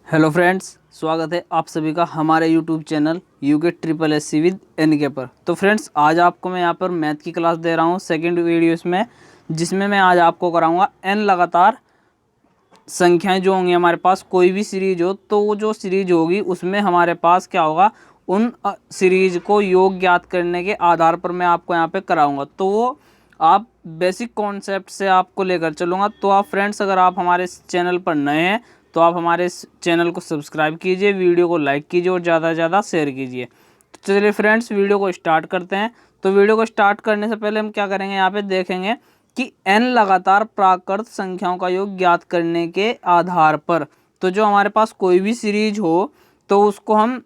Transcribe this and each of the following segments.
Hello friends, स्वागत है आप सभी का हमारे YouTube channel UK triple S C with N K पर। तो फ्रेंड्स, आज आपको मैं यहाँ पर मैथ की क्लास दे रहा हूँ सेकंड वीडियो इसमें, जिसमें मैं आज आपको कराऊंगा एन लगातार संख्याएं जो होंगी हमारे पास, कोई भी सीरीज हो तो वो जो सीरीज होगी उसमें हमारे पास क्या होगा, उन सीरीज को योग ज्ञात करने के आधार पर मैं आपको यहाँ पे कराऊंगा। तो वो आप बेसिक कॉन्सेप्ट से आपको लेकर चलूँगा। तो आप फ्रेंड्स, अगर आप हमारे इस चैनल पर नए हैं तो आप हमारे इस चैनल को सब्सक्राइब कीजिए, वीडियो को लाइक कीजिए और ज़्यादा से ज़्यादा शेयर कीजिए। तो चलिए फ्रेंड्स, वीडियो को स्टार्ट करते हैं। तो वीडियो को स्टार्ट करने से पहले हम क्या करेंगे, यहाँ पे देखेंगे कि n लगातार प्राकृत संख्याओं का योग ज्ञात करने के आधार पर, तो जो हमारे पास कोई भी सीरीज हो तो उसको हम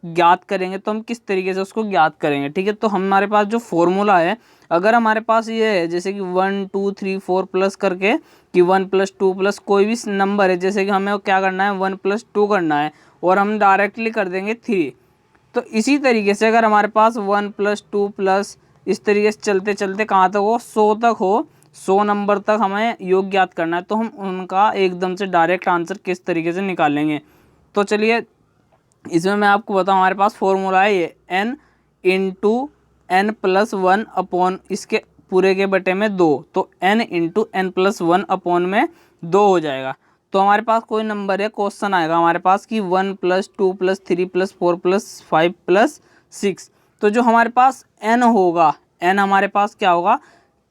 ज्ञात करेंगे। तो हम किस तरीके से उसको ज्ञात करेंगे, ठीक है। तो हमारे पास जो फॉर्मूला है, अगर हमारे पास ये है जैसे कि 1 2 3 4 प्लस करके कि 1 + 2 प्लस कोई भी नंबर है, जैसे कि हमें क्या करना है 1 + 2 करना है और हम डायरेक्टली कर देंगे 3। तो इसी तरीके से अगर हमारे पास 1 + 2 प्लस इस तरीके से चलते चलते कहाँ तक हो, 100 तक हो, 100 नंबर तक हमें योग ज्ञात करना है, तो हम उनका एकदम से डायरेक्ट आंसर किस तरीके से निकालेंगे। तो चलिए इसमें मैं आपको बताऊं, हमारे पास फॉर्मूला है ये n into N plus one upon इसके पूरे के बटे में 2, तो n into N plus one upon में 2 हो जाएगा। तो हमारे पास कोई नंबर है, क्वेश्चन आएगा हमारे पास कि 1 + 2 + 3 + 4 + 5 + 6। तो जो हमारे पास n होगा, n हमारे पास क्या होगा,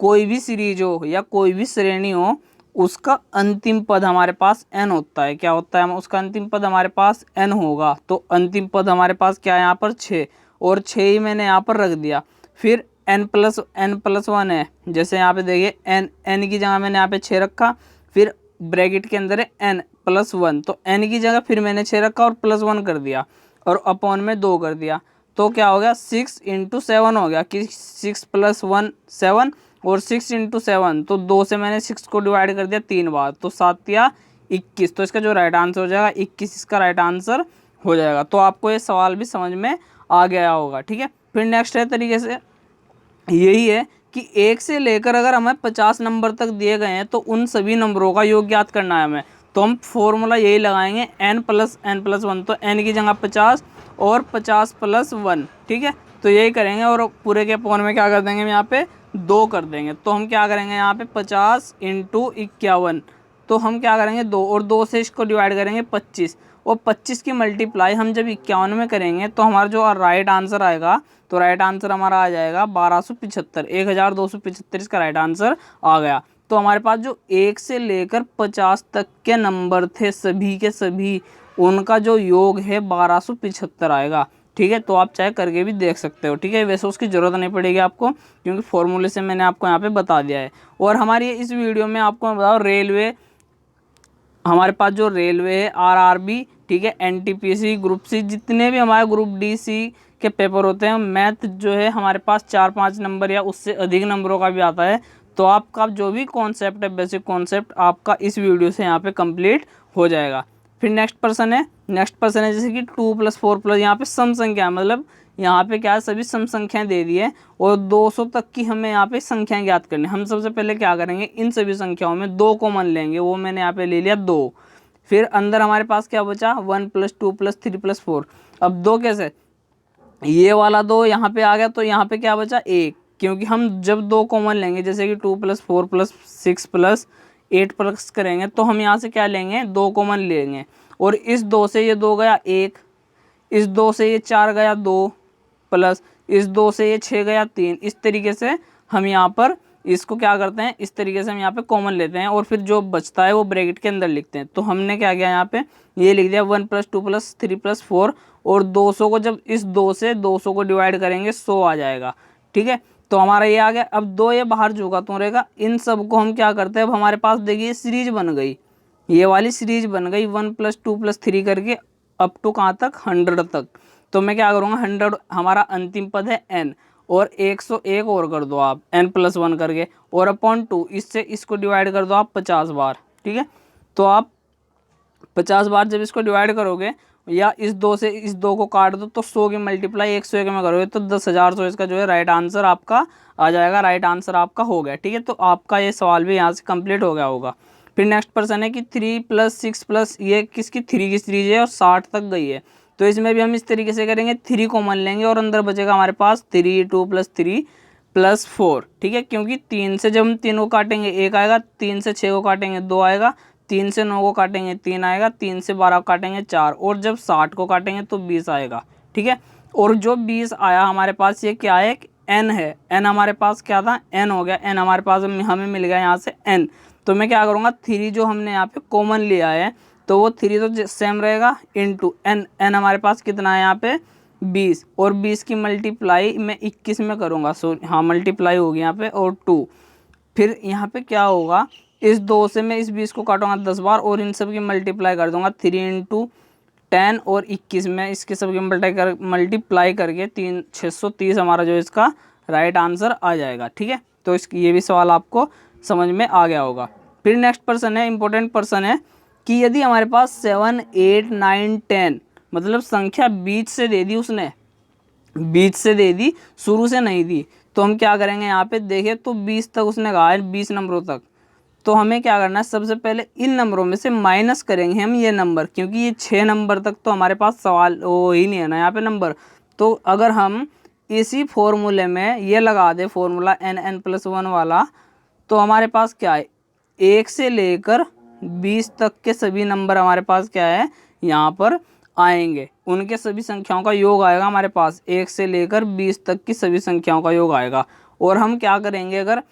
कोई भी सीरीज हो या कोई भी श्रेणी हो, उसका अंतिम पद हमारे पास n होता है। क्या होता है, उसका अंतिम पद हमारे पास n होगा। तो अंतिम पद हमारे पास क्या है यहाँ पर 6, और 6 ही मैंने यहाँ पर रख दिया। फिर n+1 है, जैसे यहाँ पे देखिए n की जगह मैंने यहाँ पे 6 रखा, फिर ब्रैकेट के अंदर है n+1, तो n की जगह फिर मैंने 6 रखा और +1 कर दिया और अपॉन में 2 कर दिया। तो क्या हो गया, 6 × 7 हो गया कि 6 + 1 7 और 6 × 7, तो 2 से मैंने 6 को डिवाइड कर दिया 3 बार, तो 7 या 21। तो इसका जो राइट आंसर हो जाएगा 21, इसका राइट आंसर हो जाएगा। तो आपको ये सवाल भी समझ में आ गया होगा, ठीक है। फिर नेक्स्ट है तरीके से यही है कि 1 से लेकर अगर हमें 50 नंबर तक दिए गए हैं तो उन सभी नंबरों का योग ज्ञात करना है हमें। तो हम फॉर्मूला यही लगाएंगे n+n+1, तो n की जगह 50 और 50 + 1, ठीक है। तो यही करेंगे और पूरे के अपॉन में क्या कर देंगे, हम यहाँ पे 2 कर देंगे। तो हम क्या करेंगे यहाँ पे 50 × 51, तो हम क्या करेंगे 2, और 2 से इसको डिवाइड करेंगे 25, और 25 की मल्टीप्लाई हम जब 51 में करेंगे तो हमारा जो राइट आंसर आएगा, तो राइट आंसर हमारा आ जाएगा 1275, 1275 इसका राइट आंसर आ गया। तो हमारे पास जो 1 से लेकर 50 तक के नंबर थे सभी के सभी, उनका जो योग है 1275 आएगा, ठीक है। तो आप चाहे करके भी देख सकते हो, ठीक है। वैसे उसकी ज़रूरत नहीं पड़ेगी आपको, क्योंकि फॉर्मूले से मैंने आपको यहाँ पे बता दिया है। और हमारी इस वीडियो में आपको मैं बताऊँ, रेलवे, हमारे पास जो रेलवे है, आरआरबी, ठीक है, एनटीपीसी, ग्रुप सी, जितने भी हमारे ग्रुप डी सी के पेपर होते हैं, मैथ जो है हमारे पास 4-5 नंबर या उससे अधिक नंबरों का भी आता है। तो आपका जो भी कॉन्सेप्ट है, बेसिक कॉन्सेप्ट, आपका इस वीडियो से यहाँ पे कंप्लीट हो जाएगा। फिर नेक्स्ट पर्सन है जैसे कि 2 + 4 प्लस, यहाँ पे सम संख्या, मतलब यहाँ पे क्या है, सभी सम संख्याएं दे दी है और 200 तक की हमें यहाँ पे संख्याएं ज्ञात करनी है। हम सबसे पहले क्या करेंगे, इन सभी संख्याओं में 2 कॉमन लेंगे, वो मैंने यहाँ पे ले लिया 2। फिर अंदर हमारे पास क्या बचा, 1 + 2 + 3 + 4। अब 2 कैसे, ये वाला 2 यहाँ पे आ गया, तो यहाँ पे क्या बचा 1, क्योंकि हम जब 2 कॉमन लेंगे, जैसे कि 2 + 4 + 6 + 8 प्लस करेंगे, तो हम यहाँ से क्या लेंगे, 2 कॉमन लेंगे, और इस 2 से ये 2 गया 1, इस 2 से ये 4 गया 2, प्लस इस 2 से ये 6 गया 3। इस तरीके से हम यहाँ पर इसको क्या करते हैं, इस तरीके से हम यहाँ पे कॉमन लेते हैं और फिर जो बचता है वो ब्रैकेट के अंदर लिखते हैं। तो हमने क्या किया, यहाँ पे ये लिख दिया 1 + 2 + 3 + 4, और 200 को जब इस 2 से 200 को डिवाइड करेंगे 100 आ जाएगा, ठीक है। तो हमारा ये आ गया। अब 2 ये बाहर जोगा तो रहेगा, इन सब को हम क्या करते हैं, अब हमारे पास देखिए सीरीज बन गई, ये वाली सीरीज बन गई 1 + 2 + 3 करके अप टू कहाँ तक, 100 तक। तो मैं क्या करूँगा, 100 हमारा अंतिम पद है n, और 101 और कर दो आप n+1 करके, और अपॉन 2, इससे इसको डिवाइड कर दो आप 50 बार, ठीक है। तो आप 50 बार जब इसको डिवाइड करोगे, या इस 2 से इस 2 को काट दो, तो 100 की मल्टीप्लाई 101 में करोगे तो 10,000, तो इसका जो है राइट आंसर आपका आ जाएगा, राइट आंसर आपका हो गया, ठीक है। तो आपका ये सवाल भी यहाँ से कंप्लीट हो गया होगा। फिर नेक्स्ट पर्सन है कि 3 + 6 प्लस ये किसकी 3 की सीरीज है और 60 तक गई है। तो इसमें भी हम इस तरीके से करेंगे, 3 कॉमन लेंगे और अंदर बचेगा हमारे पास 3 2 + 3 + 4, ठीक है। क्योंकि 3 से जब हम 3 को काटेंगे 1 आएगा, 3 से 6 को काटेंगे 2 आएगा, 3 से 9 को काटेंगे 3 आएगा, 3 से 12 को काटेंगे 4, और जब 60 को काटेंगे तो 20 आएगा, ठीक है। और जो 20 आया हमारे पास ये क्या है, n है। n हमारे पास क्या था, n हो गया। n हमारे पास हमें मिल गया यहाँ से n। तो मैं क्या करूँगा, 3 जो हमने यहाँ पे कॉमन लिया है तो वो 3 तो सेम रहेगा इंटू n। n हमारे पास कितना है यहाँ पे 20, और 20 की मल्टीप्लाई मैं 21 में करूँगा। सो हाँ मल्टीप्लाई होगी यहाँ पे, और 2। फिर यहाँ पे क्या होगा, इस 2 से मैं इस 20 को काटूंगा 10 बार और इन सब की मल्टीप्लाई कर दूंगा। 3 × 10 और 21 में इसके सब की मल्टीप्लाई करके 630 हमारा जो इसका राइट आंसर आ जाएगा, ठीक है। तो इसकी ये भी सवाल आपको समझ में आ गया होगा। फिर नेक्स्ट पर्सन है, इंपॉर्टेंट पर्सन है कि यदि हमारे पास 7 8 9 10 मतलब संख्या बीच से दे दी, उसने बीच से दे दी, शुरू से नहीं दी, तो हम क्या करेंगे यहाँ पे देखिए, तो 20 तक उसने कहा है, 20 नंबरों तक। तो हमें क्या करना है, सबसे पहले इन नंबरों में से माइनस करेंगे हम ये नंबर, क्योंकि ये 6 नंबर तक तो हमारे पास सवाल वो ही नहीं है ना यहाँ पे नंबर। तो अगर हम इसी फॉर्मूले में ये लगा दे फॉर्मूला n+1 वाला, तो हमारे पास क्या है, 1 से लेकर 20 तक के सभी नंबर हमारे पास क्या है यहाँ पर आएंगे। उनके सभी संख्याओं का योग आएगा हमारे पास, 1 से लेकर 20 तक की सभी संख्याओं का योग आएगा। और हम क्या करेंगे, अगर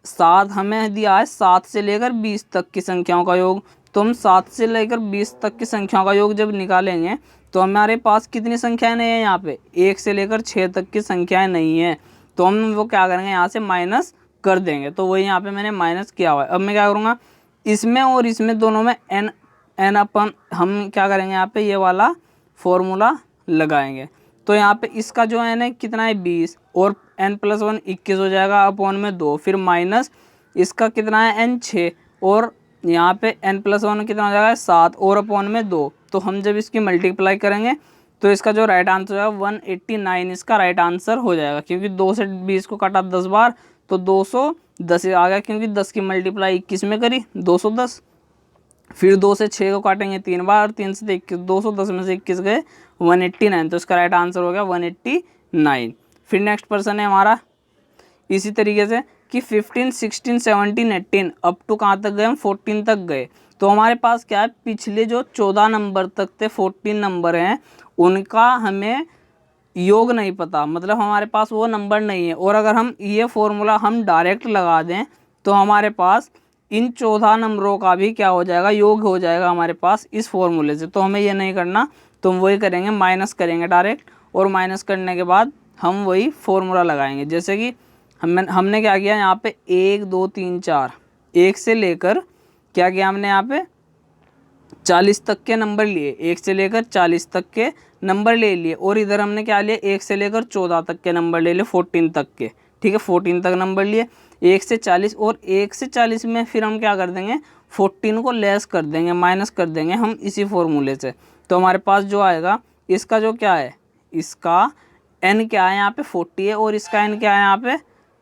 7 हमें दिया है, 7 से लेकर 20 तक की संख्याओं का योग, तो हम 7 से लेकर 20 तक की संख्याओं का योग जब निकालेंगे तो हमारे पास कितनी संख्याएं नहीं है यहाँ पे, 1 से लेकर 6 तक की संख्याएं नहीं है। तो हम वो क्या करेंगे, यहाँ से माइनस कर देंगे। तो वही यहाँ पे मैंने माइनस किया हुआ है। अब मैं क्या करूँगा, इसमें और इसमें दोनों में n अपन हम क्या करेंगे, यहाँ पे ये वाला फॉर्मूला लगाएंगे। तो यहाँ पे इसका जो n है कितना है 20, और n+1 21 हो जाएगा अपॉन में 2, फिर माइनस इसका कितना है n 6, और यहाँ पे n+1 कितना हो जाएगा 7, और अपॉन में 2। तो हम जब इसकी मल्टीप्लाई करेंगे तो इसका जो राइट आंसर हो जाएगा 189 इसका राइट आंसर हो जाएगा। क्योंकि 2 से 20 को काटा 10 बार तो 210 आ गया, क्योंकि 10 की मल्टीप्लाई 21 में करी 210। फिर 2 से 6 को काटेंगे 3 बार, 3 से 21, 210 में से 21 गए 189, तो इसका राइट आंसर हो गया 189। फिर नेक्स्ट पर्सन है हमारा इसी तरीके से कि 15 16 17 18 अप टू कहाँ तक गए हम, 14 तक गए। तो हमारे पास क्या है, पिछले जो 14 नंबर तक थे 14 नंबर हैं उनका हमें योग नहीं पता, मतलब हमारे पास वो नंबर नहीं है। और अगर हम ये फॉर्मूला हम डायरेक्ट लगा दें तो हमारे पास इन 14 नंबरों का भी क्या हो जाएगा, योग हो जाएगा हमारे पास इस फॉर्मूले से। तो हमें ये नहीं करना, तो हम वही करेंगे, माइनस करेंगे डायरेक्ट, और माइनस करने के बाद हम वही फॉर्मूला लगाएंगे। जैसे कि हमने क्या किया यहाँ पे 1 2 3 4, 1 से लेकर क्या किया हमने यहाँ पे 40 तक के नंबर लिए, 1 से लेकर 40 तक के नंबर ले लिए। और इधर हमने क्या लिया, 1 से लेकर 14 तक के नंबर ले लिए, 14 तक के, ठीक है, 14 तक नंबर लिए, 1 से 40, और 1 से 40 में फिर हम क्या कर देंगे, 14 को लेस कर देंगे, माइनस कर देंगे हम इसी फॉर्मूले से। तो हमारे पास जो आएगा, इसका जो क्या है, इसका n क्या है यहाँ पे 40 है, और इसका n क्या है यहाँ पे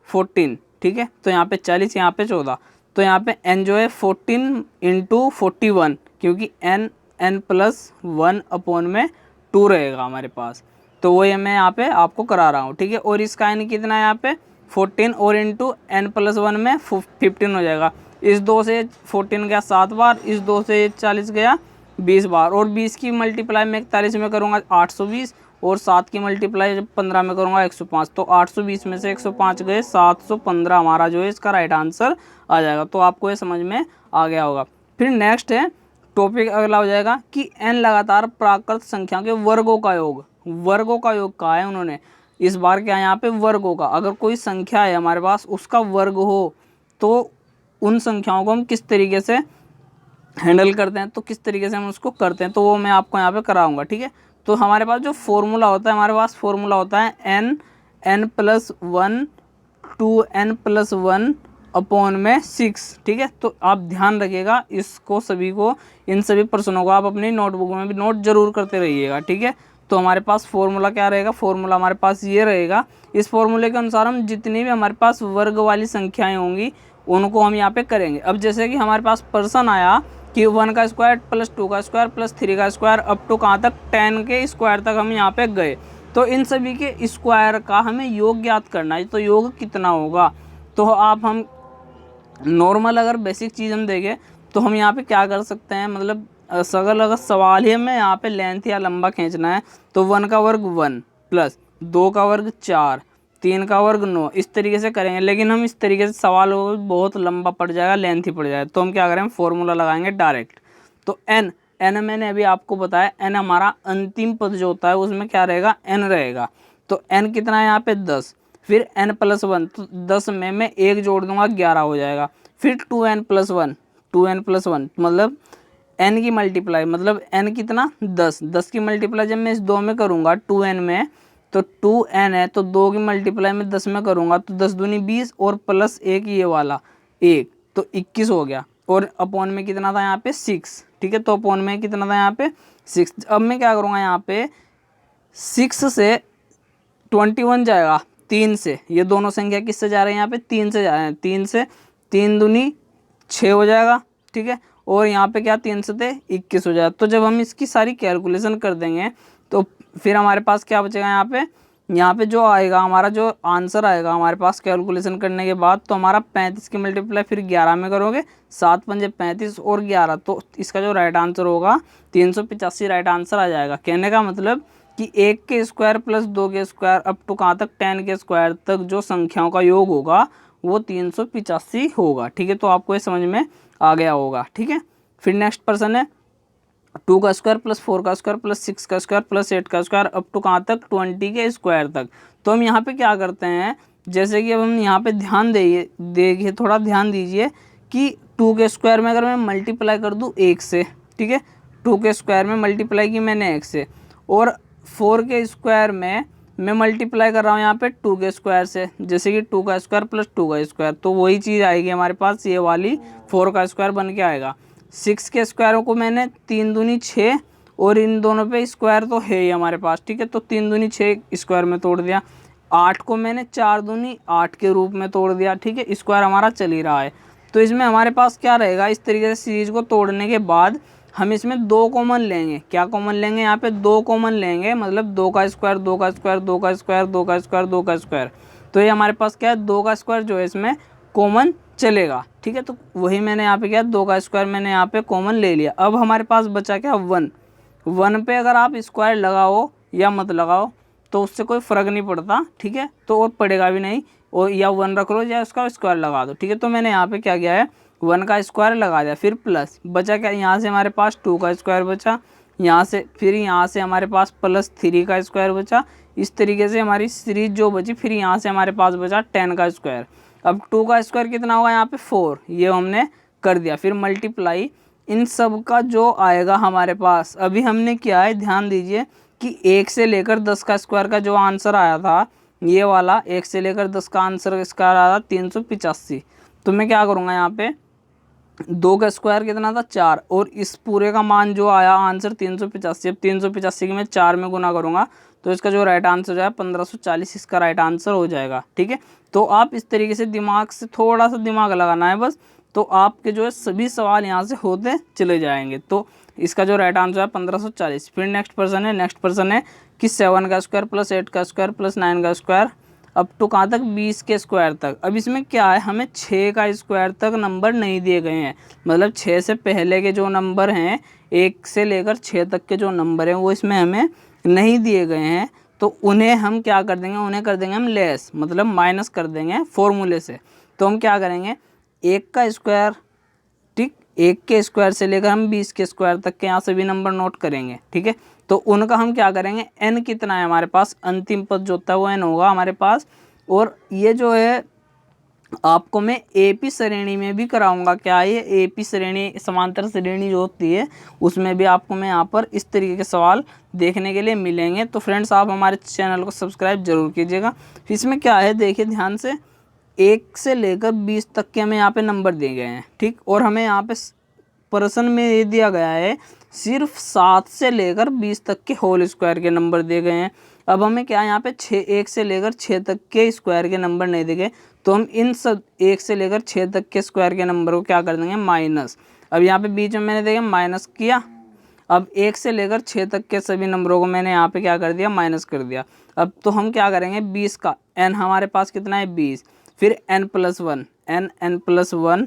14, ठीक है। तो यहाँ पे 40, यहाँ पे 14, तो यहाँ पे n जो है 14 × 41, क्योंकि n+1 अपॉन में 2 रहेगा हमारे पास। तो वही मैं यहाँ पे आपको करा रहा हूँ, ठीक है। और इसका n कितना है यहाँ पे 14, और इंटू n+1 में 15 हो जाएगा। इस 2 से 14 गया 7 बार, इस 2 से 40 गया 20 बार, और 20 की मल्टीप्लाई मैं 41 में करूँगा 820, और 7 की मल्टीप्लाई 15 में करूँगा 105। तो 820 में से 105 गए 715 हमारा जो है इसका राइट आंसर आ जाएगा। तो आपको ये समझ में आ गया होगा। फिर नेक्स्ट है टॉपिक अगला हो जाएगा कि n लगातार प्राकृत संख्या के वर्गों का योग। वर्गों का योग कहा है उन्होंने, इस बार क्या है यहाँ पे वर्गों का। अगर कोई संख्या है हमारे पास उसका वर्ग हो तो उन संख्याओं को हम किस तरीके से हैंडल करते हैं, तो किस तरीके से हम उसको करते हैं, तो वो मैं आपको यहाँ पे कराऊंगा, ठीक है। तो हमारे पास जो फॉर्मूला होता है, हमारे पास फॉर्मूला होता है n+1 2n+1 अपॉन में 6, ठीक है। तो आप ध्यान रखिएगा इसको, सभी को, इन सभी प्रश्नों को आप अपनी नोटबुक में भी नोट जरूर करते रहिएगा, ठीक है। तो हमारे पास फॉर्मूला क्या रहेगा, फॉर्मूला हमारे पास ये रहेगा। इस फॉर्मूले के अनुसार हम जितनी भी हमारे पास वर्ग वाली संख्याएं होंगी उनको हम यहाँ पे करेंगे। अब जैसे कि हमारे पास पर्सन आया कि 1 का स्क्वायर प्लस 2 का स्क्वायर प्लस 3 का स्क्वायर अप टू कहाँ तक 10 के स्क्वायर तक हम यहाँ पे गए। तो इन सभी के स्क्वायर का हमें योग ज्ञात करना है। तो योग कितना होगा, तो आप हम नॉर्मल अगर बेसिक चीज़ हम देखें तो हम यहाँ पे क्या कर सकते हैं, मतलब अगर सवाल ही हमें यहाँ पे लेंथ या लंबा खींचना है तो 1 का वर्ग 1 प्लस 2 का वर्ग 4 3 का वर्ग 9 इस तरीके से करेंगे। लेकिन हम इस तरीके से सवाल हो बहुत लंबा पड़ जाएगा, लेंथ ही पड़ जाएगा। तो हम क्या करें, फॉर्मूला लगाएंगे डायरेक्ट। तो एन मैंने अभी आपको बताया, एन हमारा अंतिम पद जो होता है उसमें क्या रहेगा, एन रहेगा। तो एन कितना है यहाँ पे 10, फिर n प्लस 1, तो 10 में मैं 1 जोड़ दूंगा 11 हो जाएगा। फिर 2n प्लस 1 मतलब n की मल्टीप्लाई, मतलब n कितना 10 की मल्टीप्लाई जब मैं इस 2 में करूँगा 2n में, तो 2n है तो 2 की मल्टीप्लाई में 10 में करूँगा तो 10 दूनी 20 और प्लस 1 ये वाला 1 तो 21 हो गया। और अपॉन में कितना था यहाँ पे 6, ठीक है। तो अपॉन में कितना था यहाँ पे 6। अब मैं क्या करूँगा यहाँ पे 6 से 21 जाएगा 3 से, ये दोनों संख्या किससे जा रहे हैं यहाँ पे 3 से जा रहे हैं। 3 से 3 दूनी 6 हो जाएगा, ठीक है। और यहाँ पे क्या 3 से थे 21 हो जाएगा। तो जब हम इसकी सारी कैलकुलेशन कर देंगे तो फिर हमारे पास क्या बचेगा यहाँ पे जो आएगा हमारा जो आंसर आएगा हमारे पास कैलकुलेशन करने के बाद, तो हमारा 35 की मल्टीप्लाई फिर 11 में करोगे 7 पंजे 35 और 11, तो इसका जो राइट आंसर होगा 385 राइट आंसर आ जाएगा। कहने का मतलब कि 1 के स्क्वायर प्लस 2 के स्क्वायर अप टू कहाँ तक 10 के स्क्वायर तक जो संख्याओं का योग होगा वो 385 होगा, ठीक है। तो आपको ये समझ में आ गया होगा, ठीक है। फिर नेक्स्ट पर्सन है 2 का स्क्वायर प्लस 4 का स्क्वायर प्लस 6 का स्क्वायर प्लस 8 का स्क्वायर अप टू कहाँ तक 20 के स्क्वायर तक। तो हम यहाँ पे क्या करते हैं, जैसे कि अब हम यहाँ पे ध्यान देखिए थोड़ा ध्यान दीजिए कि 2 के स्क्वायर में अगर मैं मल्टीप्लाई कर दूँ 1 से, ठीक है, 2 के स्क्वायर में मल्टीप्लाई की मैंने 1 से, और 4 के स्क्वायर में मैं मल्टीप्लाई कर रहा हूँ यहाँ पे 2 के स्क्वायर से, जैसे कि 2 का स्क्वायर प्लस 2 का स्क्वायर, तो वही चीज़ आएगी हमारे पास, ये वाली 4 का स्क्वायर बन के आएगा। 6 के स्क्वायरों को मैंने 3 दूनी 6 और इन दोनों पे स्क्वायर तो है ही हमारे पास, ठीक है, तो 3 दूनी 6 स्क्वायर में तोड़ दिया। 8 को मैंने 4 दूनी 8 के रूप में तोड़ दिया, ठीक है, स्क्वायर हमारा चल ही रहा है। तो इसमें हमारे पास क्या रहेगा, इस तरीके से सीरीज को तोड़ने के बाद हम इसमें 2 कॉमन लेंगे। क्या कॉमन लेंगे, यहाँ पे 2 कॉमन लेंगे, मतलब 2 का स्क्वायर 2 का स्क्वायर 2 का स्क्वायर 2 का स्क्वायर 2 का स्क्वायर। तो ये हमारे पास क्या है 2 का स्क्वायर जो है इसमें कॉमन चलेगा, ठीक है। तो वही मैंने यहाँ पे क्या 2 का स्क्वायर मैंने यहाँ पे कॉमन ले लिया। अब हमारे पास बचा क्या 1 पे अगर आप स्क्वायर लगाओ या मत लगाओ तो उससे कोई फ़र्क नहीं पड़ता, ठीक है, तो और पड़ेगा भी नहीं, और या 1 रख लो या उसका स्क्वायर लगा दो, ठीक है। तो मैंने यहाँ पे क्या किया है 1 का स्क्वायर लगा दिया, फिर प्लस बचा क्या, यहाँ से हमारे पास 2 का स्क्वायर बचा, यहाँ से फिर यहाँ से हमारे पास प्लस 3 का स्क्वायर बचा। इस तरीके से हमारी सीरीज जो बची, फिर यहाँ से हमारे पास बचा 10 का स्क्वायर। अब 2 का स्क्वायर कितना होगा यहाँ पे 4, ये हमने कर दिया। फिर मल्टीप्लाई इन सब का जो आएगा हमारे पास, अभी हमने किया है ध्यान दीजिए कि 1 से लेकर 10 का स्क्वायर का जो आंसर आया था, ये वाला 1 से लेकर 10 का आंसर इसका आया था 385। तो मैं क्या करूँगा यहाँ पे 2 का स्क्वायर कितना था 4, और इस पूरे का मान जो आया आंसर 385। अब 385 की मैं 4 में गुना करूँगा तो इसका जो राइट आंसर जो है 1540 इसका राइट आंसर हो जाएगा, ठीक है। तो आप इस तरीके से दिमाग से थोड़ा सा दिमाग लगाना है बस, तो आपके जो है सभी सवाल यहाँ से होते चले जाएंगे। तो इसका जो राइट आंसर है 1540। फिर नेक्स्ट पर्सन है कि 7 का स्क्वायर प्लस 8 का स्क्वायर प्लस 9 का स्क्वायर अप टू कहाँ तक 20 के स्क्वायर तक। अब इसमें क्या है, हमें 6 का स्क्वायर तक नंबर नहीं दिए गए हैं, मतलब 6 से पहले के जो नंबर हैं 1 से लेकर 6 तक के जो नंबर हैं वो इसमें हमें नहीं दिए गए हैं। तो उन्हें हम क्या कर देंगे, उन्हें कर देंगे हम लेस, मतलब माइनस कर देंगे फॉर्मूले से। तो हम क्या करेंगे 1 का स्क्वायर, ठीक, 1 के स्क्वायर से लेकर हम 20 के स्क्वायर तक के यहाँ सभी नंबर नोट करेंगे, ठीक है। तो उनका हम क्या करेंगे n कितना है हमारे पास, अंतिम पद जो होता है वो n होगा हमारे पास। और ये जो है आपको मैं एपी श्रेणी में भी कराऊंगा, क्या है ये एपी श्रेणी समांतर श्रेणी जो होती है उसमें भी आपको मैं यहाँ पर इस तरीके के सवाल देखने के लिए मिलेंगे। तो फ्रेंड्स आप हमारे चैनल को सब्सक्राइब जरूर कीजिएगा। इसमें क्या है देखिए ध्यान से, 1 से लेकर 20 तक के हमें यहाँ पे नंबर दिए गए हैं, ठीक, और हमें यहाँ पे प्रश्न में ये दिया गया है सिर्फ 7 से लेकर 20 तक के होल स्क्वायर के नंबर दिए गए हैं। अब हमें क्या यहाँ पे 1 से लेकर 6 तक के स्क्वायर के नंबर नहीं दिखे, तो हम इन सब 1 से लेकर 6 तक के स्क्वायर के नंबर को क्या कर देंगे, माइनस। अब यहाँ पे बीच में मैंने देखा माइनस किया, अब 1 से लेकर 6 तक के सभी नंबरों को मैंने यहाँ पे क्या कर दिया, माइनस कर दिया। अब तो हम क्या करेंगे, 20 का n हमारे पास कितना है, 20, फिर n+1, n+1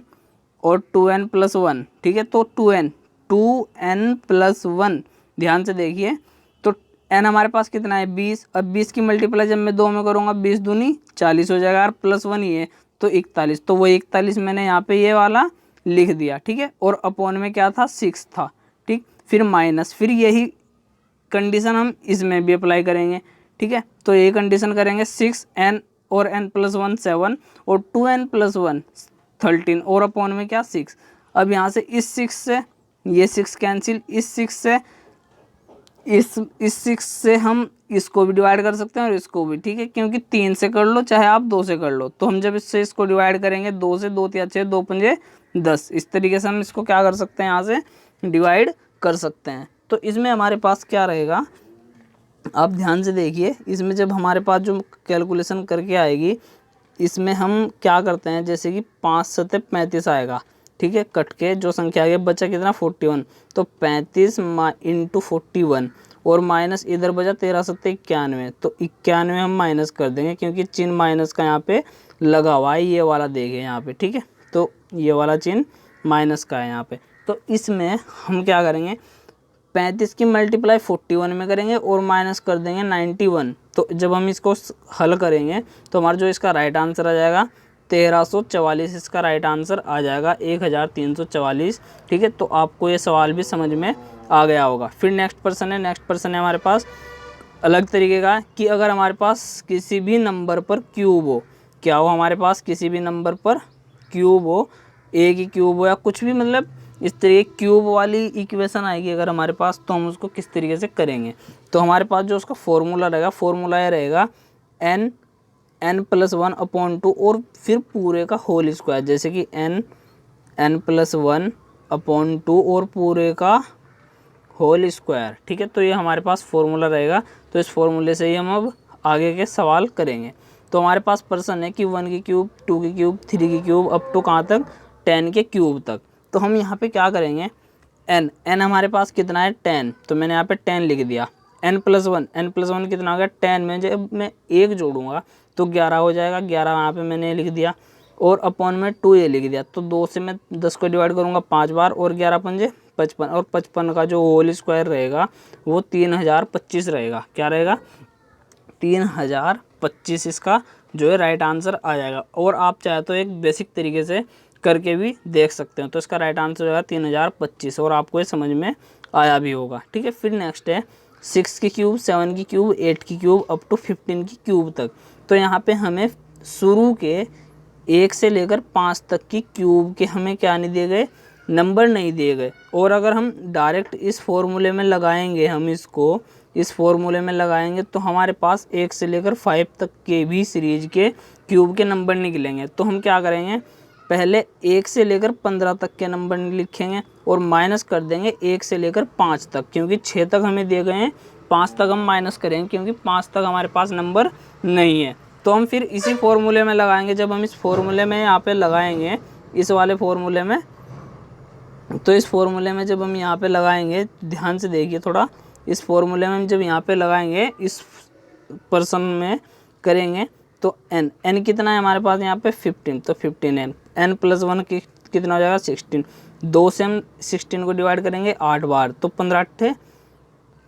और 2n+1, ठीक है। तो 2n+1 ध्यान से देखिए, तो n हमारे पास कितना है, 20। अब 20 की मल्टीप्लाई जब मैं 2 में करूँगा, 20 दूनी 40 हो जाएगा, और +1 ही है तो 41, तो वो 41 मैंने यहाँ पे ये वाला लिख दिया, ठीक है। और अपॉन में क्या था, 6 था, ठीक। फिर माइनस, फिर यही कंडीशन हम इसमें भी अप्लाई करेंगे, ठीक है। तो ये कंडीशन करेंगे, 6n और n+1 7 और 2n+1 13 और अपॉन में क्या, 6। अब यहाँ से इस 6 से ये 6 कैंसिल, इस 6 से इस 6 से हम इसको भी डिवाइड कर सकते हैं और इसको भी, ठीक है। क्योंकि 3 से कर लो चाहे आप 2 से कर लो, तो हम जब इससे इसको डिवाइड करेंगे 2 से, 2 3 6, 2 5 10, इस तरीके से हम इसको क्या कर सकते हैं, यहाँ से डिवाइड कर सकते हैं। तो इसमें हमारे पास क्या रहेगा, आप ध्यान से देखिए, इसमें जब हमारे पास जो कैलकुलेशन करके आएगी, इसमें हम क्या करते हैं, जैसे कि 5 7 35 आएगा, ठीक है। कट के जो संख्या आ गया, बचा कितना, 41, तो 35 × 41 और माइनस इधर बचा 13 7 91, तो 91 हम माइनस कर देंगे, क्योंकि चिन्ह माइनस का यहाँ पे लगा हुआ है, ये वाला देखें यहाँ पे, ठीक है। तो ये वाला चिन्ह माइनस का है यहाँ पे। तो इसमें हम क्या करेंगे, 35 की मल्टीप्लाई 41 में करेंगे और माइनस कर देंगे 91। तो जब हम इसको हल करेंगे तो हमारा जो इसका राइट आंसर आ जाएगा 1344, इसका राइट आंसर आ जाएगा 1344, ठीक है। तो आपको ये सवाल भी समझ में आ गया होगा। फिर नेक्स्ट पर्सन है हमारे पास अलग तरीके का, कि अगर हमारे पास किसी भी नंबर पर क्यूब हो, क्या हो हमारे पास किसी भी नंबर पर क्यूब हो, ए की क्यूब हो या कुछ भी, मतलब इस तरीके क्यूब वाली इक्वेशन आएगी अगर हमारे पास, तो हम उसको किस तरीके से करेंगे। तो हमारे पास जो उसका फॉर्मूला रहेगा, फॉर्मूला ये रहेगा n+1/2 और फिर पूरे का होल स्क्वायर, जैसे कि n+1/2 और पूरे का होल स्क्वायर, ठीक है। तो ये हमारे पास फॉर्मूला रहेगा। तो इस फॉर्मूले से ही हम अब आगे के सवाल करेंगे। तो हमारे पास प्रश्न है कि 1 की क्यूब, 2 की क्यूब, 3 की क्यूब, अप टू कहाँ तक, 10 के क्यूब तक। तो हम यहाँ पे क्या करेंगे, n हमारे पास कितना है, 10, तो मैंने यहाँ पे 10 लिख दिया। n+1 कितना हो गया, 10 में जब मैं 1 जोड़ूंगा तो 11 हो जाएगा, 11 यहाँ पे मैंने लिख दिया, और अपॉन में 2 ये लिख दिया। तो 2 से मैं 10 को डिवाइड करूँगा 5 बार, और 11 पंजे 55, और 55 का जो होल स्क्वायर रहेगा वो 3025 रहेगा। क्या रहेगा, 3025 इसका जो है राइट आंसर आ जाएगा। और आप चाहे तो एक बेसिक तरीके से करके भी देख सकते हैं। तो इसका राइट आंसर होगा 3025, और आपको ये समझ में आया भी होगा, ठीक है। फिर नेक्स्ट है 6 की क्यूब, 7 की क्यूब, 8 की क्यूब, अप टू 15 की क्यूब तक। तो यहाँ पे हमें शुरू के 1 से लेकर 5 तक की क्यूब के हमें क्या नहीं दिए गए, नंबर नहीं दिए गए। और अगर हम डायरेक्ट इस फॉर्मूले में लगाएंगे, हम इसको इस फॉर्मूले में लगाएंगे, तो हमारे पास 1 से लेकर 5 तक के भी सीरीज के क्यूब के नंबर निकलेंगे। तो हम क्या करेंगे, पहले 1 से लेकर 15 तक के नंबर लिखेंगे और माइनस कर देंगे 1 से लेकर 5 तक, क्योंकि 6 तक हमें दिए गए हैं, 5 तक हम माइनस करेंगे क्योंकि 5 तक हमारे पास नंबर नहीं है। तो हम फिर इसी फॉर्मूले में लगाएंगे। जब हम इस फॉर्मूले में यहाँ पे लगाएंगे, इस वाले फॉर्मूले में, तो इस फॉर्मूले में जब हम यहाँ पे लगाएंगे, ध्यान से देखिए थोड़ा, इस फॉर्मूले में हम जब यहाँ पे लगाएंगे, इस पर्सन में करेंगे, तो n कितना है हमारे पास यहाँ पे 15, तो 15 n+1 कितना हो जाएगा 16। 2 से हम 16 को डिवाइड करेंगे 8 बार, तो 15 8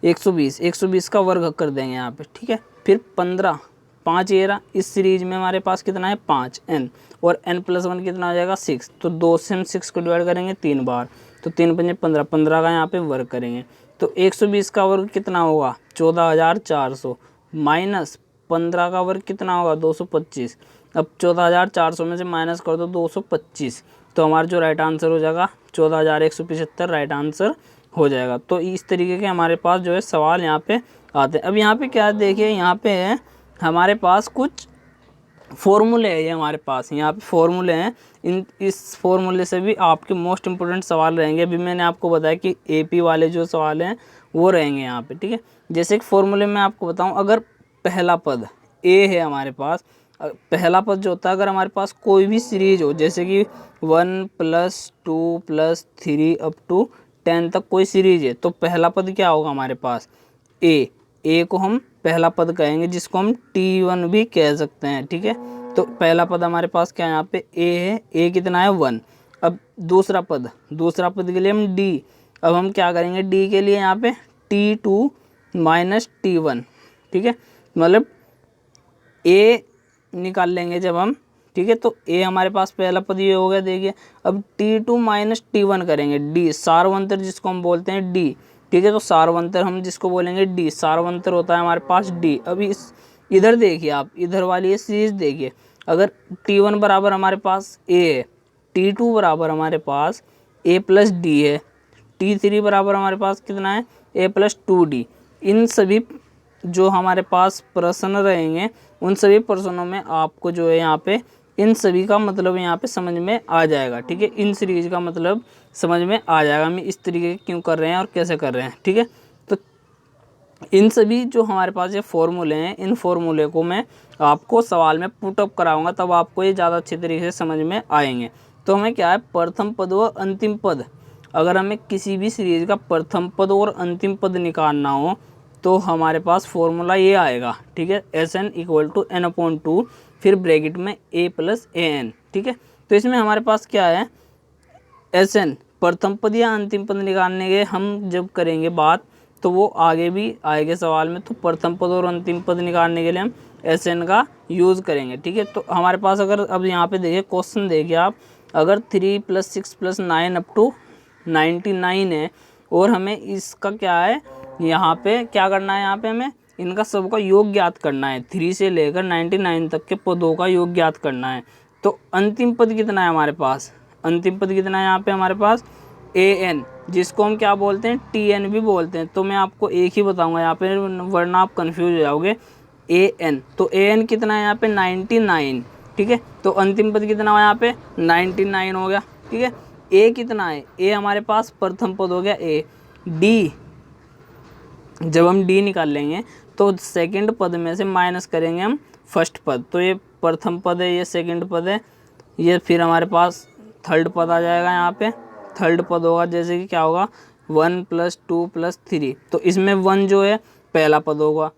120, 120 का वर्ग कर देंगे यहाँ पे, ठीक है। फिर 15 5 ये रहा, इस सीरीज में हमारे पास कितना है 5 n, और n+1 कितना हो जाएगा 6। तो 2 से हम 6 को डिवाइड करेंगे 3 बार, तो 3 पंजे 15, 15 का यहाँ पे वर्ग करेंगे। तो 120 का वर्ग कितना होगा 14400, माइनस 15 का वर्ग कितना होगा 225। अब 14400 में से माइनस कर दो 225, तो हमारा जो राइट आंसर हो जाएगा 14175 राइट आंसर हो जाएगा। तो इस तरीके के हमारे पास जो है सवाल यहाँ पे आते हैं। अब यहाँ पे क्या देखिए, यहाँ पे है हमारे पास कुछ फॉर्मूले हैं, ये हमारे पास यहाँ पे फॉर्मूले हैं। इस फॉर्मूले से भी आपके मोस्ट इंपोर्टेंट सवाल रहेंगे। अभी मैंने आपको बताया कि एपी वाले जो सवाल हैं वो रहेंगे यहाँ पे, ठीक है। जैसे कि फॉर्मूले में आपको बताऊँ, अगर पहला पद ए है हमारे पास, पहला पद जो होता है अगर हमारे पास कोई भी सीरीज हो, जैसे कि 1 + 2 + 3 अप टू 10 तक कोई सीरीज है, तो पहला पद क्या होगा हमारे पास ए को हम पहला पद कहेंगे, जिसको हम T1 भी कह सकते हैं। ठीक है, तो पहला पद हमारे पास क्या है यहाँ पे ए है, ए कितना है 1। अब दूसरा पद के लिए हम डी, अब हम क्या करेंगे डी के लिए यहाँ पे T2 - T1। ठीक है, मतलब ए निकाल लेंगे जब हम, ठीक है, तो ए हमारे पास पहला पद ये हो गया। देखिए अब T2 - T1 करेंगे, डी सार्वंतर जिसको हम बोलते हैं डी। ठीक है, तो सार्वंतर हम जिसको बोलेंगे डी, सार्वंतर होता है हमारे पास डी। अभी इस इधर देखिए आप, इधर वाली ये सीरीज देखिए, अगर T1 बराबर हमारे पास ए है, T2 बराबर हमारे पास a + d है, T3 बराबर हमारे पास कितना है a + 2d। इन सभी जो हमारे पास प्रश्न रहेंगे उन सभी प्रश्नों में आपको जो है यहाँ पे इन सभी का मतलब यहाँ पे समझ में आ जाएगा। ठीक है, इन सीरीज का मतलब समझ में आ जाएगा, हम इस तरीके क्यों कर रहे हैं और कैसे कर रहे हैं। ठीक है, तो इन सभी जो हमारे पास ये फॉर्मूले हैं, इन फॉर्मूले को मैं आपको सवाल में पुटअप कराऊंगा, तब आपको ये ज़्यादा अच्छे तरीके से समझ में आएंगे। तो हमें क्या है, प्रथम पद व अंतिम पद, अगर हमें किसी भी सीरीज का प्रथम पद और अंतिम पद निकालना हो तो हमारे पास फॉर्मूला ये आएगा। ठीक है, Sn = n/2, फिर ब्रैकेट में a + an। ठीक है, तो इसमें हमारे पास क्या है, Sn प्रथम पद या अंतिम पद निकालने के हम जब करेंगे बात, तो वो आगे भी आएगा सवाल में। तो प्रथम पद और अंतिम पद निकालने के लिए हम Sn का यूज़ करेंगे। ठीक है, तो हमारे पास अगर अब यहाँ पे देखिए क्वेश्चन देखिए आप, अगर 3 + 6 + 9 अप टू 99 है और हमें इसका क्या है यहाँ पे क्या करना है, यहाँ पे हमें इनका सबका योग ज्ञात करना है, 3 से लेकर 99 तक के पदों का योग ज्ञात करना है। तो अंतिम पद कितना है हमारे पास, अंतिम पद कितना है यहाँ पे हमारे पास an, जिसको हम क्या बोलते हैं Tn भी बोलते हैं। तो मैं आपको एक ही बताऊंगा यहाँ पे, वरना आप कंफ्यूज हो जाओगे। an, तो an कितना है यहाँ पे 99। ठीक है, तो अंतिम पद कितना हुआ यहाँ पे 99 हो गया। ठीक है, a कितना है, a हमारे पास प्रथम पद हो गया a। d, जब हम d निकाल लेंगे तो सेकंड पद में से माइनस करेंगे हम फर्स्ट पद, तो ये प्रथम पद है, ये सेकंड पद है, ये फिर हमारे पास थर्ड पद आ जाएगा। यहाँ पे थर्ड पद होगा, जैसे कि क्या होगा 1 + 2 + 3, तो इसमें 1 जो है पहला पद होगा,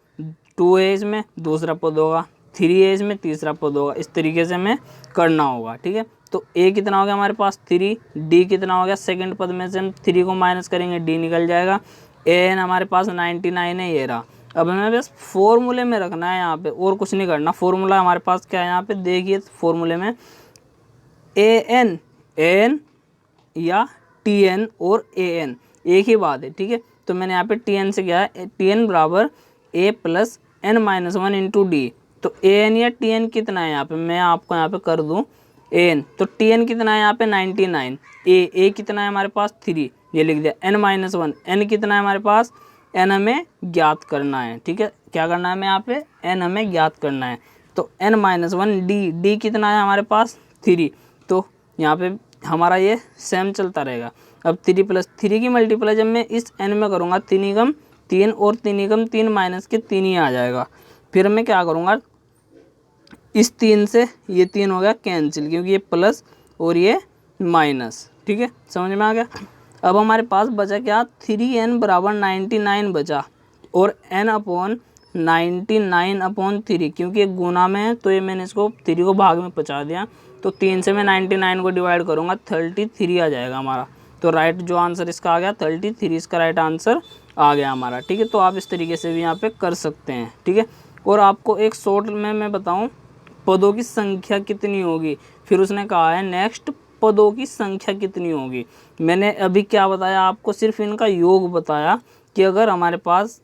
2 है इसमें दूसरा पद होगा, 3 है इसमें तीसरा पद होगा। इस तरीके से हमें करना होगा। ठीक है, तो a कितना हो गया हमारे पास 3, d कितना हो गया, सेकंड पद में से हम 3 को माइनस करेंगे d निकल जाएगा, an हमारे पास 99 है, ये रहा। अब हमें बस फॉर्मूले में रखना है यहाँ पे, और कुछ नहीं करना। फॉर्मूला हमारे पास क्या है यहाँ पे देखिए, फॉर्मूले में an या Tn और an एक ही बात है। ठीक है, तो मैंने यहाँ पे Tn से क्या है, Tn बराबर a + n - 1 × d। तो an या Tn कितना है यहाँ पे, मैं आपको यहाँ पे कर दूँ an, तो Tn कितना है यहाँ पे 99, a कितना है हमारे पास 3, ये लिख दिया, n - 1, n कितना है हमारे पास, n हमें ज्ञात करना है। ठीक है, क्या करना है हमें यहाँ पे, n हमें ज्ञात करना है। तो n - 1 d कितना है हमारे पास 3, तो यहाँ पे हमारा ये सेम चलता रहेगा। अब 3 + 3 की मल्टीप्लाई जब मैं इस n में करूँगा, 3 × 3 और 3 × 3 माइनस के 3 ही आ जाएगा। फिर मैं क्या करूँगा, इस 3 से ये 3 हो गया कैंसिल, क्योंकि ये प्लस और ये माइनस। ठीक है, समझ में आ गया। अब हमारे पास बचा क्या, 3n = 99 बचा, और n/99/3, क्योंकि एक गुना में है तो ये मैंने इसको 3 को भाग में पहुँचा दिया, तो 3 से मैं 99 को डिवाइड करूँगा, 33 आ जाएगा हमारा। तो राइट जो आंसर इसका आ गया 33, इसका राइट आंसर आ गया हमारा। ठीक है, तो आप इस तरीके से भी यहाँ पे कर सकते हैं। ठीक है, और आपको एक शॉर्ट में मैं बताऊँ पदों की संख्या कितनी होगी, फिर उसने कहा है नेक्स्ट पदों की संख्या कितनी होगी। मैंने अभी क्या बताया आपको, सिर्फ इनका योग बताया कि अगर हमारे पास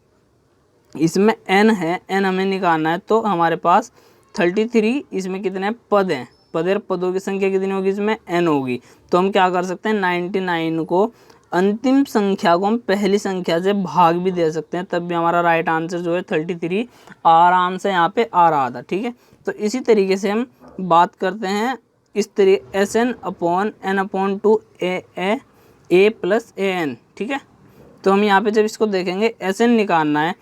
इसमें n है, n हमें निकालना है, तो हमारे पास 33, इसमें कितने पद हैं, पदों की संख्या कितनी होगी, इसमें n होगी। तो हम क्या कर सकते हैं, 99 को अंतिम संख्या को हम पहली संख्या से भाग भी दे सकते हैं, तब भी हमारा राइट आंसर जो है 33 आराम से यहाँ पे आ रहा था। ठीक है, तो इसी तरीके से हम बात करते हैं इस तरीके Sn/n/2 a + an। ठीक है, तो हम यहाँ पे जब इसको देखेंगे Sn निकालना है,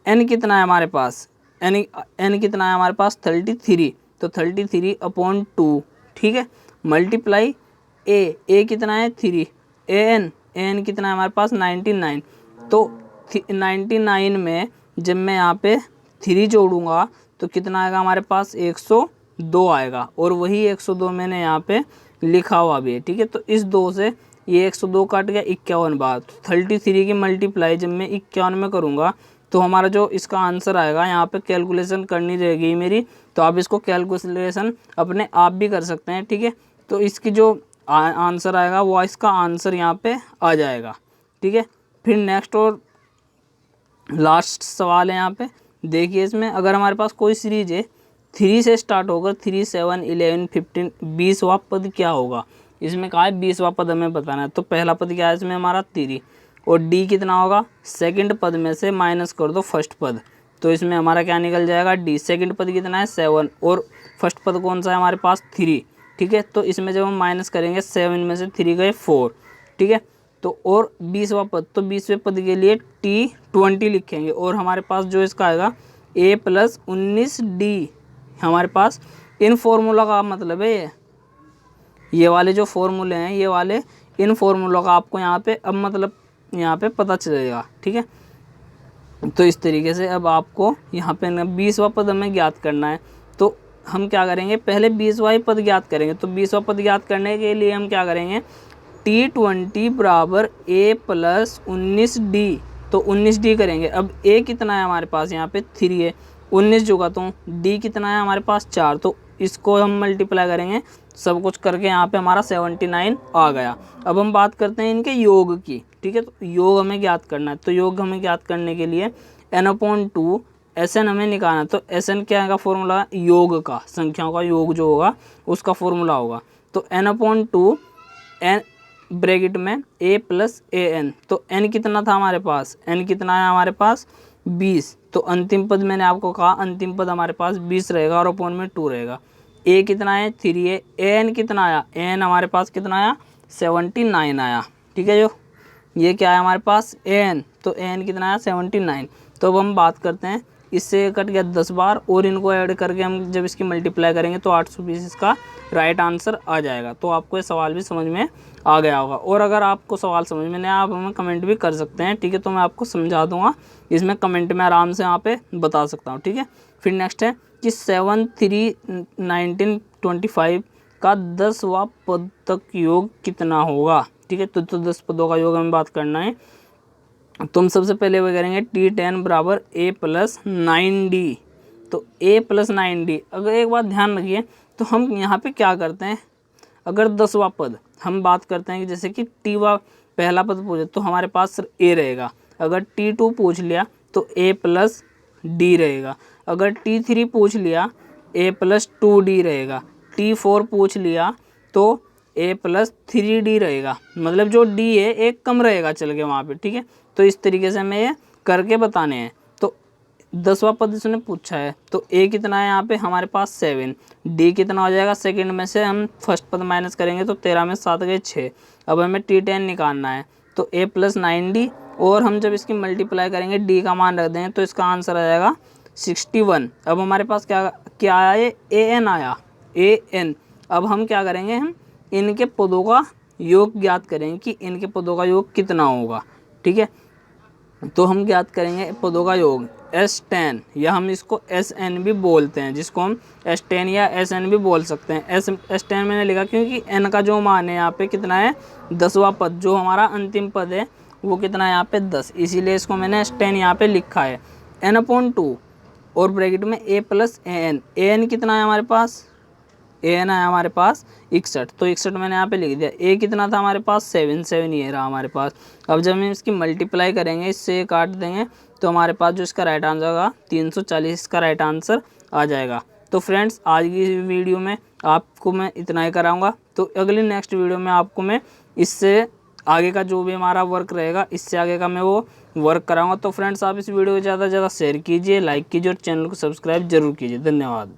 n कितना है हमारे पास, एन कितना है हमारे पास 33, तो 33/2, ठीक है, मल्टीप्लाई ए कितना है 3, एन कितना है हमारे पास 99, तो 99 में जब मैं यहाँ पे 3 जोड़ूंगा तो कितना आएगा हमारे पास 102 आएगा, और वही 102 मैंने यहाँ पे लिखा हुआ भी है, ठीक है। तो इस 2 से ये 102 काट गया 51 बार, 33 की मल्टीप्लाई जब मैं 51 में करूँगा तो हमारा जो इसका आंसर आएगा, यहाँ पे कैलकुलेशन करनी रहेगी मेरी, तो आप इसको कैलकुलेशन अपने आप भी कर सकते हैं, ठीक है। तो इसकी जो आंसर आएगा वो इसका आंसर यहाँ पे आ जाएगा, ठीक है। फिर नेक्स्ट और लास्ट सवाल है यहाँ पे, देखिए इसमें अगर हमारे पास कोई सीरीज है 3 से स्टार्ट होकर 3, 7, 11, 15, 20वां पद क्या होगा। इसमें कहा है 20वां पद हमें बताना है। तो पहला पद क्या है इसमें हमारा 3, और डी कितना होगा, सेकंड पद में से माइनस कर दो फर्स्ट पद, तो इसमें हमारा क्या निकल जाएगा डी। सेकंड पद कितना है 7, और फर्स्ट पद कौन सा है हमारे पास 3, ठीक है। तो इसमें जब हम माइनस करेंगे 7 में से 3 गए 4, ठीक है। तो और 20वां पद, तो 20वें पद के लिए T20 लिखेंगे, और हमारे पास जो इसका आएगा A+19D हमारे पास। इन फॉर्मूला का मतलब है ये वाले जो फॉर्मूले हैं, ये वाले इन फॉर्मूलों का आपको यहाँ पे अब मतलब यहाँ पे पता चलेगा, ठीक है। तो इस तरीके से अब आपको यहाँ पे 20वां पद हमें ज्ञात करना है, तो हम क्या करेंगे, पहले 20वां पद ज्ञात करेंगे। तो 20वां पद ज्ञात करने के लिए हम क्या करेंगे, T20 बराबर A+19D, तो 19D करेंगे। अब A कितना है हमारे पास यहाँ पे 3 है, 19 जोगा, तो D कितना है हमारे पास 4, तो इसको हम मल्टीप्लाई करेंगे, सब कुछ करके यहाँ पे हमारा 79 आ गया। अब हम बात करते हैं इनके योग की, ठीक है। तो योग हमें ज्ञात करना है, तो योग हमें ज्ञात करने के लिए n/2 SN हमें निकालना है। तो SN क्या का फॉर्मूला, योग का, संख्याओं का योग जो होगा उसका फॉर्मूला होगा। तो n/2 n ब्रैकेट में A+AN, तो n कितना था हमारे पास, n कितना है हमारे पास 20, तो अंतिम पद मैंने आपको कहा अंतिम पद हमारे पास 20 रहेगा, और अपॉन में 2 रहेगा। A कितना है 3 है, AN कितना आया, AN हमारे पास कितना आया 79 आया, ठीक है। जो ये क्या है हमारे पास AN, तो AN कितना आया 79। तो अब हम बात करते हैं, इससे कट गया 10 बार, और इनको ऐड करके हम जब इसकी मल्टीप्लाई करेंगे तो 820 इसका राइट आंसर आ जाएगा। तो आपको ये सवाल भी समझ में आ गया होगा, और अगर आपको सवाल समझ में नहीं आया आप हमें कमेंट भी कर सकते हैं, ठीक है। तो मैं आपको समझा दूंगा, इसमें कमेंट में आराम से यहाँ पे बता सकता हूँ, ठीक है। फिर नेक्स्ट है कि 7, 3, 19, 25 का 10वां पद तक योग कितना होगा, ठीक है। तो 10 पदों का योग हमें बात करना है। तो हम सबसे पहले वो करेंगे T10 बराबर A+9D, तो A+9D। अगर एक बात ध्यान रखिए, तो हम यहाँ पे क्या करते हैं, अगर 10वां पद हम बात करते हैं कि जैसे कि T पहला पद पूछे तो हमारे पास सिर्फ A रहेगा, अगर T2 पूछ लिया तो A+D रहेगा, अगर T3 पूछ लिया A+2D रहेगा, T4 पूछ लिया तो A+3D रहेगा, मतलब जो D है एक कम रहेगा चल के वहाँ पे, ठीक है। तो इस तरीके से हमें ये करके बताने हैं। तो 10वां पद इसने पूछा है, तो A कितना है यहाँ पे हमारे पास 7, D कितना हो जाएगा, सेकंड में से हम फर्स्ट पद माइनस करेंगे तो 13 में 7 गए 6। अब हमें T10 निकालना है, तो A+9D, और हम जब इसकी मल्टीप्लाई करेंगे D का मान रख देंगे तो इसका आंसर आ जाएगा 61। अब हमारे पास क्या आया है, AN आया, AN। अब हम क्या करेंगे, हम इनके पदों का योग ज्ञात करेंगे कि इनके पदों का योग कितना होगा, ठीक है। तो हम ज्ञात करेंगे पदों का योग S10, या हम इसको SN भी बोलते हैं, जिसको हम S10 या SN भी बोल सकते हैं। S10 मैंने लिखा क्योंकि N का जो मान है यहाँ पे कितना है 10वां पद, जो हमारा अंतिम पद है वो कितना है यहाँ पे 10, इसीलिए इसको मैंने S10 यहाँ पे लिखा है। n/2 और ब्रैकेट में A+AN, AN कितना है हमारे पास, AN है हमारे पास 61, तो 61 मैंने यहाँ पे लिख दिया। A कितना था हमारे पास 7 ये रहा हमारे पास। अब जब हम इसकी मल्टीप्लाई करेंगे, इससे काट देंगे, तो हमारे पास जो इसका राइट आंसर होगा 340 इसका राइट आंसर आ जाएगा। तो फ्रेंड्स आज की वीडियो में आपको मैं इतना ही कराऊंगा, तो अगली नेक्स्ट वीडियो में आपको मैं इससे आगे का जो भी हमारा वर्क रहेगा, इससे आगे का मैं वो वर्क कराऊंगा। तो फ्रेंड्स आप इस वीडियो को ज़्यादा से ज़्यादा शेयर कीजिए, लाइक कीजिए और चैनल को सब्सक्राइब जरूर कीजिए। धन्यवाद।